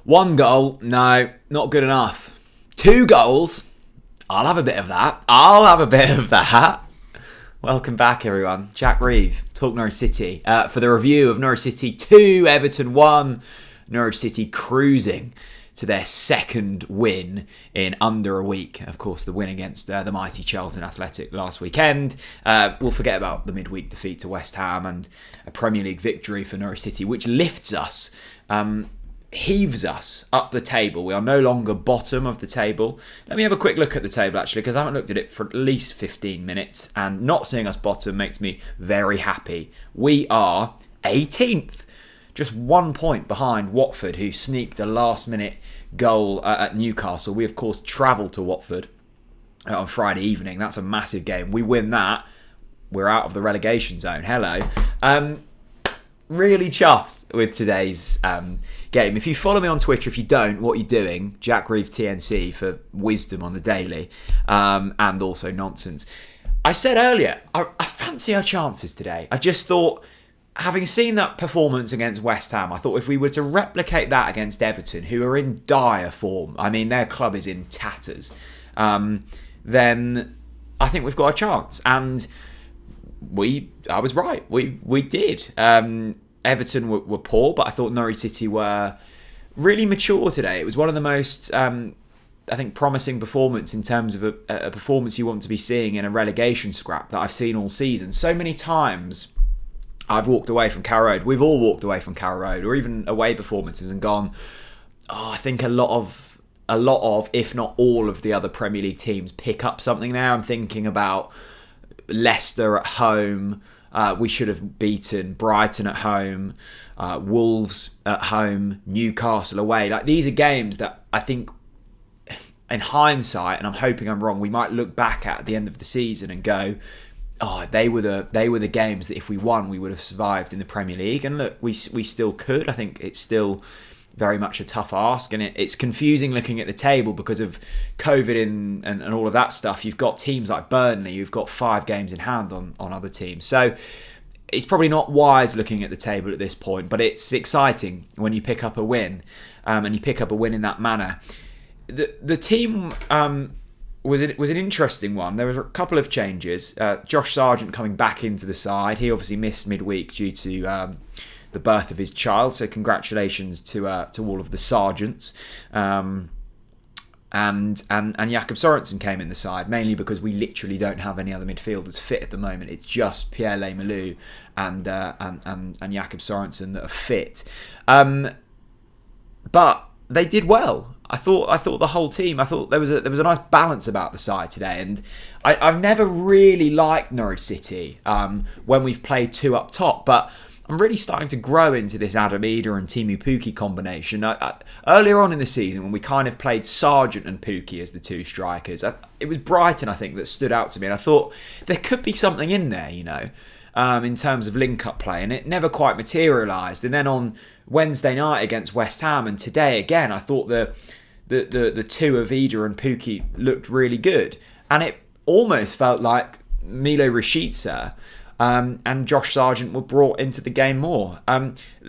One goal, no, not good enough. 2 goals, I'll have a bit of that. Welcome back, everyone. Jack Reeve, Talk Norwich City, for the review of Norwich City 2, Everton 1. Norwich City cruising to their second win in under a week. Of course, the win against the mighty Charlton Athletic last weekend. We'll forget about the midweek defeat to West Ham and a Premier League victory for Norwich City, which lifts us, heaves us up the table. We are no longer bottom of the table. Let me have a quick look at the table, actually, because I haven't looked at it for at least 15 minutes, and not seeing us bottom makes me very happy. We are 18th. Just 1 point behind Watford, who sneaked a last-minute goal at Newcastle. We, of course, travelled to Watford on Friday evening. That's a massive game. We win that, we're out of the relegation zone. Hello. Really chuffed with today's game. If you follow me on Twitter, if you don't, what are you doing? Jack Reeve TNC for wisdom on the daily, and also nonsense. I said earlier, I fancy our chances today. I just thought, having seen that performance against West Ham, I thought if we were to replicate that against Everton, who are in dire form, I mean, their club is in tatters, then I think we've got a chance. And I was right. We did. Everton were poor, but I thought Norwich City were really mature today. It was one of the most, I think, promising performance in terms of a performance you want to be seeing in a relegation scrap that I've seen all season. So many times I've walked away from Carrow Road. We've all walked away from Carrow Road, or even away performances, and gone, I think a lot of, if not all of the other Premier League teams pick up something now. I'm thinking about Leicester at home. We should have beaten Brighton at home, Wolves at home, Newcastle away. Like, these are games that I think, in hindsight, and I'm hoping I'm wrong, we might look back at the end of the season and go, they were the games that if we won, we would have survived in the Premier League. And look, we still could. I think it's still very much a tough ask, and it's confusing looking at the table because of COVID and all of that stuff. You've got teams like Burnley, you've got 5 games in hand on other teams. So it's probably not wise looking at the table at this point, but it's exciting when you pick up a win, and you pick up a win in that manner. The team was an interesting one. There was a couple of changes. Josh Sargent coming back into the side. He obviously missed midweek due to the birth of his child, so congratulations to all of the Sargents. And Jakob Sorensen came in the side, mainly because we literally don't have any other midfielders fit at the moment. It's just Pierre Lemalou and Jakob Sorensen that are fit. But they did well. I thought the whole team. I thought there was a nice balance about the side today, and I've never really liked Norwich City when we've played 2 up top, but I'm really starting to grow into this Adam Idah and Timu Pukki combination. Earlier on in the season, when we kind of played Sargent and Pukki as the 2 strikers, it was Brighton, I think, that stood out to me, and I thought there could be something in there, in terms of link-up play, and it never quite materialised. And then on Wednesday night against West Ham, and today again, I thought the 2 of Idah and Pukki looked really good, and it almost felt like Milo Rashica and Josh Sargent were brought into the game more.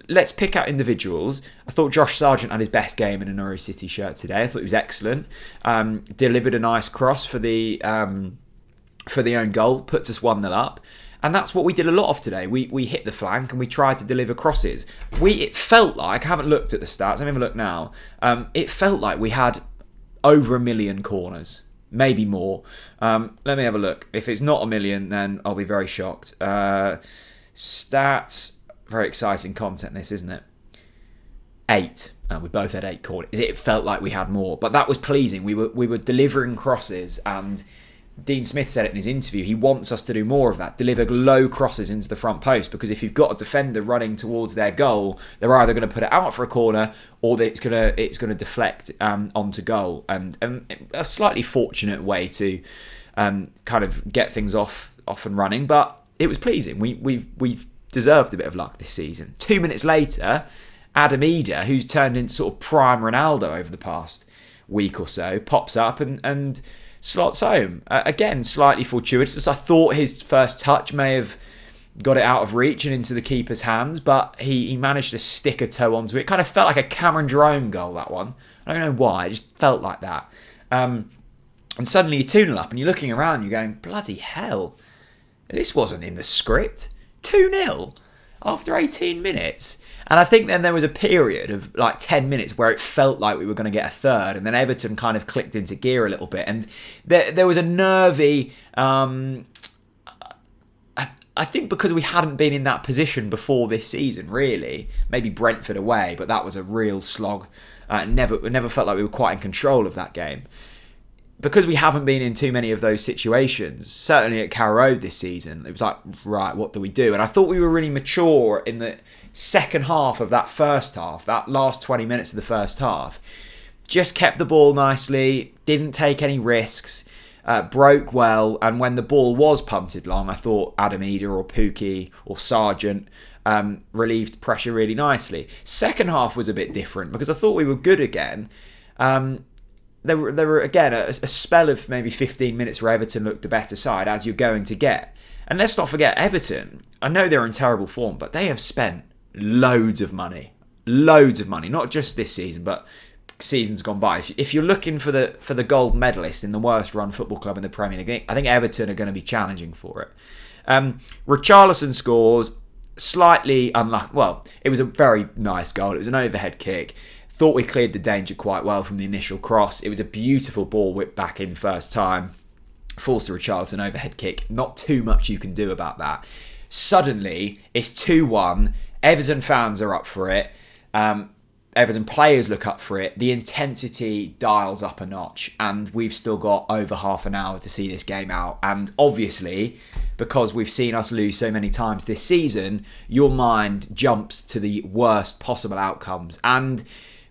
Let's pick out individuals. I thought Josh Sargent had his best game in a Norwich City shirt today. I thought he was excellent. Delivered a nice cross for the own goal, puts us 1-0 up. And that's what we did a lot of today. We hit the flank and we tried to deliver crosses. It felt like, I haven't looked at the stats, let me have a look now. It felt like we had over 1 million corners, maybe more. Let me have a look. If it's not 1 million, then I'll be very shocked. Stats, very exciting content this, isn't it? 8. We both had 8 corners. It felt like we had more, but that was pleasing. We were delivering crosses, and Dean Smith said it in his interview. He wants us to do more of that, deliver low crosses into the front post, because if you've got a defender running towards their goal, they're either going to put it out for a corner or it's going to deflect onto goal. And a slightly fortunate way to kind of get things off and running, but it was pleasing. We've deserved a bit of luck this season. 2 minutes later, Adam Idah, who's turned into sort of prime Ronaldo over the past week or so, pops up and slots home. Again, slightly fortuitous. I thought his first touch may have got it out of reach and into the keeper's hands, but he managed to stick a toe onto it. Kind of felt like a Cameron Jerome goal, that one. I don't know why, it just felt like that. And suddenly you're 2-0 up and you're looking around, you're going, bloody hell, this wasn't in the script. 2-0 after 18 minutes. And I think then there was a period of like 10 minutes where it felt like we were going to get a third, and then Everton kind of clicked into gear a little bit. And there was a nervy... I think because we hadn't been in that position before this season, really. Maybe Brentford away, but that was a real slog. Never felt like we were quite in control of that game. Because we haven't been in too many of those situations, certainly at Carrow Road this season, it was like, right, what do we do? And I thought we were really mature in the second half of that first half, that last 20 minutes of the first half. Just kept the ball nicely, didn't take any risks. Broke well, and when the ball was punted long, I thought Adam Idah or Pukki or Sargent relieved pressure really nicely. Second half was a bit different because I thought we were good again. There were again a spell of maybe 15 minutes where Everton looked the better side, as you're going to get. And let's not forget Everton. I know they're in terrible form, but they have spent loads of money, not just this season, but seasons gone by. If you're looking for the gold medalist in the worst run football club in the Premier League, I think Everton are going to be challenging for it. Richarlison scores, slightly unlucky. Well, it was a very nice goal. It was an overhead kick. Thought we cleared the danger quite well from the initial cross. It was a beautiful ball whipped back in first time. Falls to Richarlison, overhead kick. Not too much you can do about that. Suddenly, it's 2-1. Everton fans are up for it. Everton players look up for it. The intensity dials up a notch, and we've still got over half an hour to see this game out. And obviously, because we've seen us lose so many times this season, your mind jumps to the worst possible outcomes. And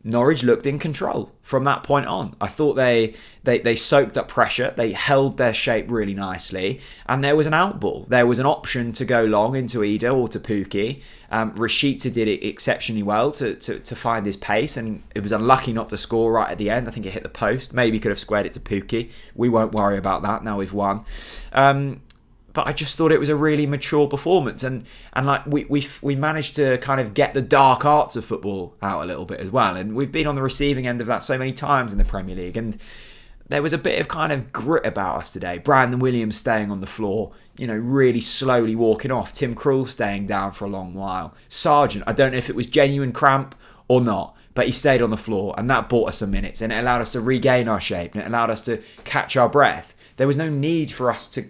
Norwich looked in control from that point on. I thought they soaked up pressure. They held their shape really nicely. And there was an outball. There was an option to go long into Idah or to Pukki. Rashica did it exceptionally well to find his pace. And it was unlucky not to score right at the end. I think it hit the post. Maybe could have squared it to Pukki. We won't worry about that now we've won. But I just thought it was a really mature performance, and like we managed to kind of get the dark arts of football out a little bit as well. And we've been on the receiving end of that so many times in the Premier League, and there was a bit of kind of grit about us today. Brandon Williams staying on the floor, really slowly walking off. Tim Krul staying down for a long while. Sargent, I don't know if it was genuine cramp or not, but he stayed on the floor, and that bought us some minutes, and it allowed us to regain our shape, and it allowed us to catch our breath. There was no need for us to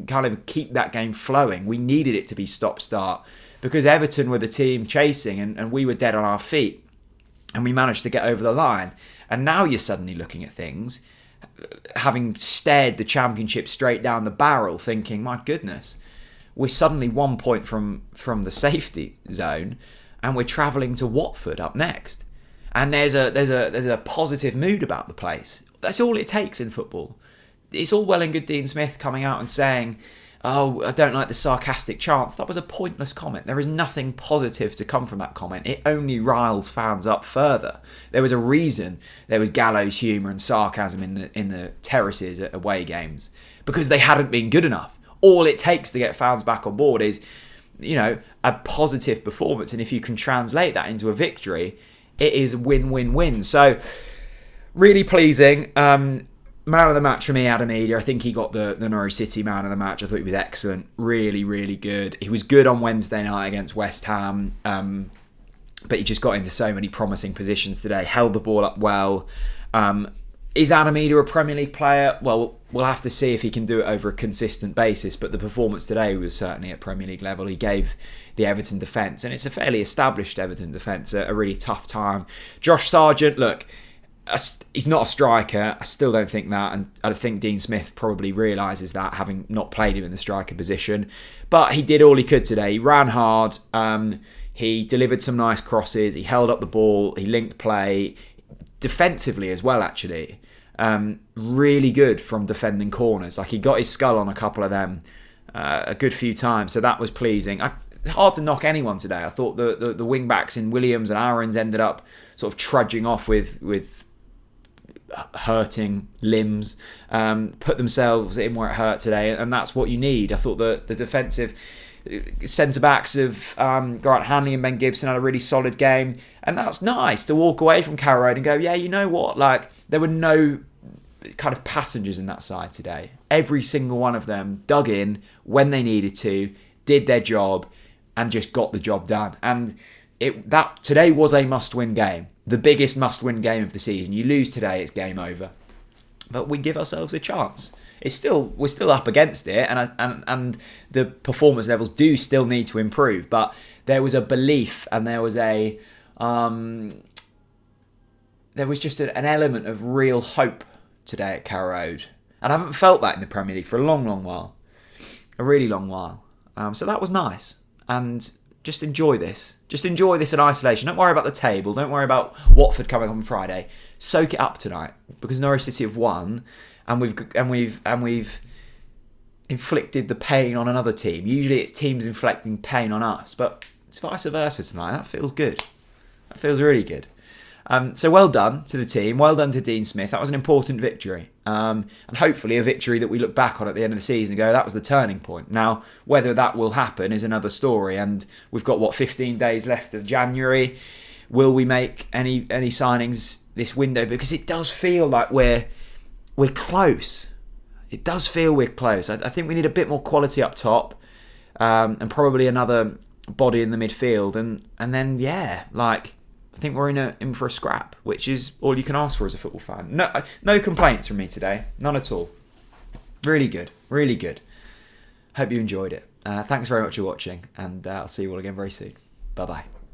kind of keep that game flowing. We needed it to be stop-start because Everton were the team chasing, and we were dead on our feet, and we managed to get over the line. And now you're suddenly looking at things, having stared the Championship straight down the barrel, thinking, my goodness, we're suddenly 1 point from the safety zone, and we're travelling to Watford up next. And there's a positive mood about the place. That's all it takes in football. It's all well and good Dean Smith coming out and saying, oh, I don't like the sarcastic chants. That was a pointless comment. There is nothing positive to come from that comment. It only riles fans up further. There was a reason there was gallows humour and sarcasm in the terraces at away games, because they hadn't been good enough. All it takes to get fans back on board is, a positive performance. And if you can translate that into a victory, it is win-win-win. So, really pleasing. Man of the match for me, Adam Idah. I think he got the Norwich City man of the match. I thought he was excellent. Really, really good. He was good on Wednesday night against West Ham. But he just got into so many promising positions today. Held the ball up well. Is Adam Idah a Premier League player? Well, we'll have to see if he can do it over a consistent basis. But the performance today was certainly at Premier League level. He gave the Everton defence, and it's a fairly established Everton defence, a really tough time. Josh Sargent, look, he's not a striker. I still don't think that, and I think Dean Smith probably realises that, having not played him in the striker position. But he did all he could today. He ran hard. He delivered some nice crosses. He held up the ball. He linked play defensively as well, actually. Really good from defending corners. Like, he got his skull on a couple of them a good few times, so that was pleasing. It's hard to knock anyone today. I thought the wing backs in Williams and Aarons ended up sort of trudging off with hurting limbs, put themselves in where it hurt today, and that's what you need. I thought the defensive centre-backs of Grant Hanley and Ben Gibson had a really solid game. And that's nice to walk away from Carrow Road and go, yeah, you know what? Like, there were no kind of passengers in that side today. Every single one of them dug in when they needed to, did their job, and just got the job done. And that today was a must-win game. The biggest must-win game of the season. You lose today, it's game over. But we give ourselves a chance. We're still up against it, and the performance levels do still need to improve. But there was a belief, and there was just an element of real hope today at Carrow Road. And I haven't felt that in the Premier League for a long, long while. A really long while. So that was nice. And just enjoy this. Just enjoy this in isolation. Don't worry about the table. Don't worry about Watford coming on Friday. Soak it up tonight, because Norwich City have won, and we've inflicted the pain on another team. Usually it's teams inflicting pain on us, but it's vice versa tonight. That feels good. That feels really good. So well done to the team. Well done to Dean Smith. That was an important victory. And hopefully a victory that we look back on at the end of the season and go, that was the turning point. Now, whether that will happen is another story. And we've got, 15 days left of January. Will we make any signings this window? Because it does feel like we're close. It does feel we're close. I think we need a bit more quality up top. And probably another body in the midfield. And then, I think we're in for a scrap, which is all you can ask for as a football fan. No complaints from me today. None at all. Really good. Really good. Hope you enjoyed it. Thanks very much for watching, and I'll see you all again very soon. Bye-bye.